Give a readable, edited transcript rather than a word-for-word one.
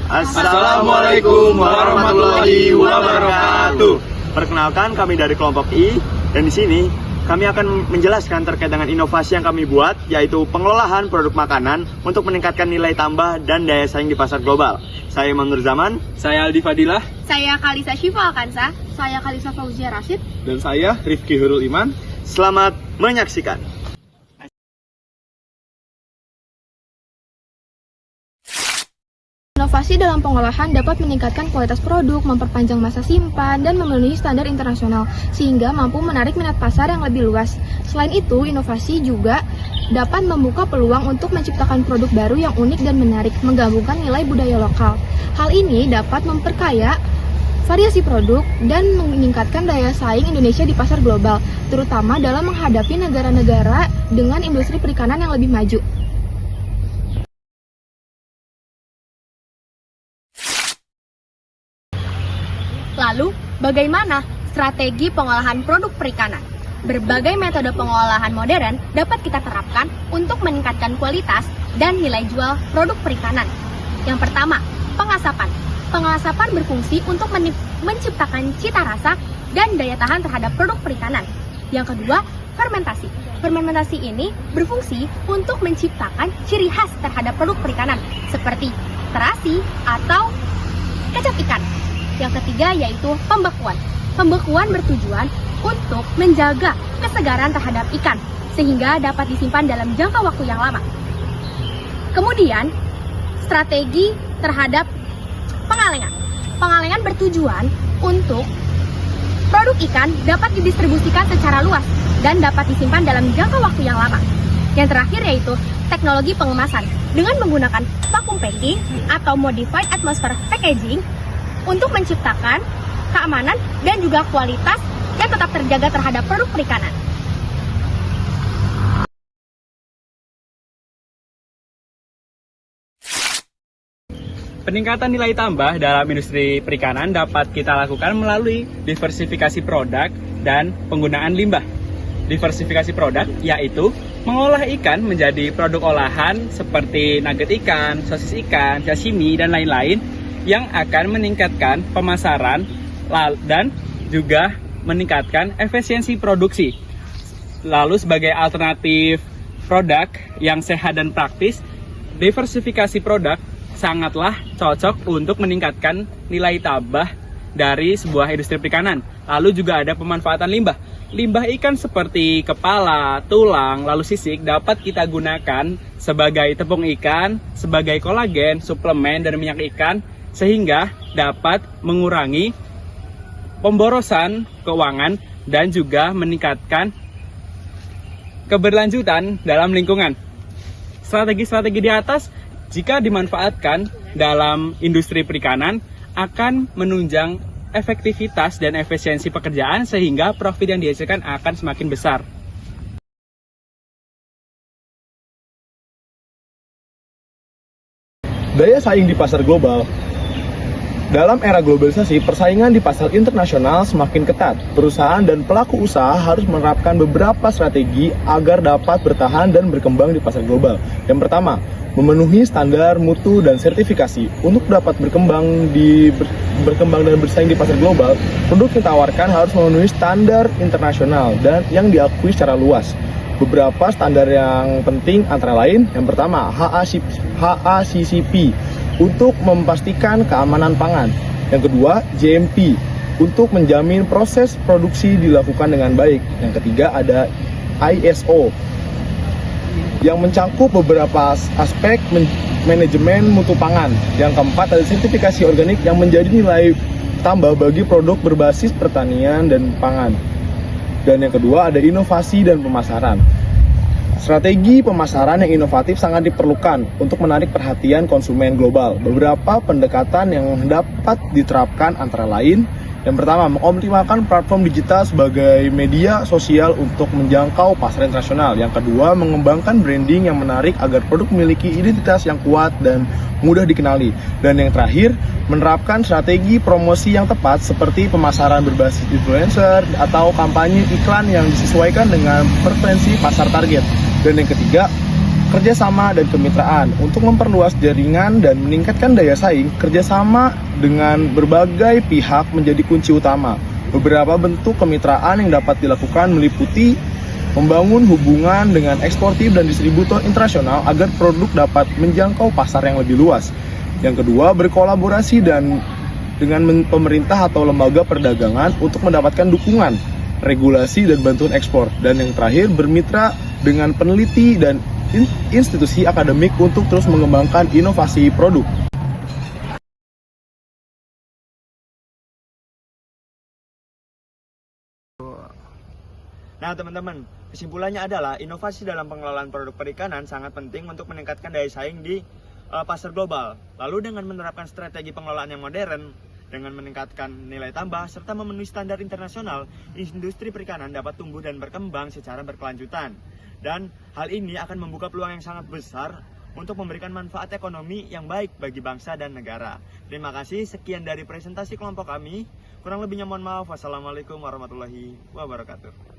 Assalamualaikum warahmatullahi wabarakatuh. Perkenalkan, kami dari kelompok I, dan di sini kami akan menjelaskan terkait dengan inovasi yang kami buat, yaitu pengelolaan produk makanan untuk meningkatkan nilai tambah dan daya saing di pasar global. Saya Iman Nur Zaman. Saya Aldi Fadilah. Saya Kalisa Syifa Alkansa. Saya Kalisa Fauzia Rashid. Dan saya Rifki Hurul Iman. Selamat menyaksikan. Inovasi dalam pengolahan dapat meningkatkan kualitas produk, memperpanjang masa simpan, dan memenuhi standar internasional, sehingga mampu menarik minat pasar yang lebih luas. Selain itu, inovasi juga dapat membuka peluang untuk menciptakan produk baru yang unik dan menarik, menggabungkan nilai budaya lokal. Hal ini dapat memperkaya variasi produk dan meningkatkan daya saing Indonesia di pasar global, terutama dalam menghadapi negara-negara dengan industri perikanan yang lebih maju. Lalu, bagaimana strategi pengolahan produk perikanan? Berbagai metode pengolahan modern dapat kita terapkan untuk meningkatkan kualitas dan nilai jual produk perikanan. Yang pertama, pengasapan. Pengasapan berfungsi untuk menciptakan cita rasa dan daya tahan terhadap produk perikanan. Yang kedua, fermentasi. Fermentasi ini berfungsi untuk menciptakan ciri khas terhadap produk perikanan, seperti terasi atau kecap ikan. Yang ketiga yaitu pembekuan. Pembekuan bertujuan untuk menjaga kesegaran terhadap ikan sehingga dapat disimpan dalam jangka waktu yang lama. Kemudian, strategi terhadap pengalengan. Pengalengan bertujuan untuk produk ikan dapat didistribusikan secara luas dan dapat disimpan dalam jangka waktu yang lama. Yang terakhir yaitu teknologi pengemasan dengan menggunakan vacuum packing atau modified atmosphere packaging untuk menciptakan keamanan dan juga kualitas yang tetap terjaga terhadap produk perikanan. Peningkatan nilai tambah dalam industri perikanan dapat kita lakukan melalui diversifikasi produk dan penggunaan limbah. Diversifikasi produk yaitu mengolah ikan menjadi produk olahan seperti nugget ikan, sosis ikan, sashimi, dan lain-lain yang akan meningkatkan pemasaran dan juga meningkatkan efisiensi produksi. Lalu sebagai alternatif produk yang sehat dan praktis, diversifikasi produk sangatlah cocok untuk meningkatkan nilai tambah dari sebuah industri perikanan. Lalu juga ada pemanfaatan limbah. Limbah ikan seperti kepala, tulang, lalu sisik dapat kita gunakan sebagai tepung ikan, sebagai kolagen, suplemen, dan minyak ikan, sehingga dapat mengurangi pemborosan keuangan dan juga meningkatkan keberlanjutan dalam lingkungan. Strategi-strategi di atas jika dimanfaatkan dalam industri perikanan akan menunjang efektivitas dan efisiensi pekerjaan sehingga profit yang dihasilkan akan semakin besar. Daya saing di pasar global. Dalam era globalisasi, persaingan di pasar internasional semakin ketat. Perusahaan dan pelaku usaha harus menerapkan beberapa strategi agar dapat bertahan dan berkembang di pasar global. Yang pertama, memenuhi standar mutu dan sertifikasi. Untuk dapat berkembang dan bersaing di pasar global, produk yang ditawarkan harus memenuhi standar internasional dan yang diakui secara luas. Beberapa standar yang penting antara lain, yang pertama, HACCP untuk memastikan keamanan pangan. Yang kedua, GMP untuk menjamin proses produksi dilakukan dengan baik. Yang ketiga ada ISO yang mencakup beberapa aspek manajemen mutu pangan. Yang keempat ada sertifikasi organik yang menjadi nilai tambah bagi produk berbasis pertanian dan pangan. Dan yang kedua ada inovasi dan pemasaran. Strategi pemasaran yang inovatif sangat diperlukan untuk menarik perhatian konsumen global. Beberapa pendekatan yang dapat diterapkan antara lain, yang pertama, mengoptimalkan platform digital sebagai media sosial untuk menjangkau pasar internasional. Yang kedua, mengembangkan branding yang menarik agar produk memiliki identitas yang kuat dan mudah dikenali. Dan yang terakhir, menerapkan strategi promosi yang tepat seperti pemasaran berbasis influencer atau kampanye iklan yang disesuaikan dengan preferensi pasar target. Dan yang ketiga, kerjasama dan kemitraan. Untuk memperluas jaringan dan meningkatkan daya saing, kerjasama dengan berbagai pihak menjadi kunci utama. Beberapa bentuk kemitraan yang dapat dilakukan meliputi membangun hubungan dengan eksportir dan distributor internasional agar produk dapat menjangkau pasar yang lebih luas. Yang kedua, berkolaborasi dengan pemerintah atau lembaga perdagangan untuk mendapatkan dukungan, regulasi, dan bantuan ekspor. Dan yang terakhir, bermitra dengan peneliti dan institusi akademik untuk terus mengembangkan inovasi produk. Nah teman-teman, kesimpulannya adalah inovasi dalam pengelolaan produk perikanan sangat penting untuk meningkatkan daya saing di pasar global. Lalu dengan menerapkan strategi pengelolaan yang modern, dengan meningkatkan nilai tambah, serta memenuhi standar internasional, industri perikanan dapat tumbuh dan berkembang secara berkelanjutan. Dan hal ini akan membuka peluang yang sangat besar untuk memberikan manfaat ekonomi yang baik bagi bangsa dan negara. Terima kasih, sekian dari presentasi kelompok kami. Kurang lebihnya mohon maaf. Wassalamualaikum warahmatullahi wabarakatuh.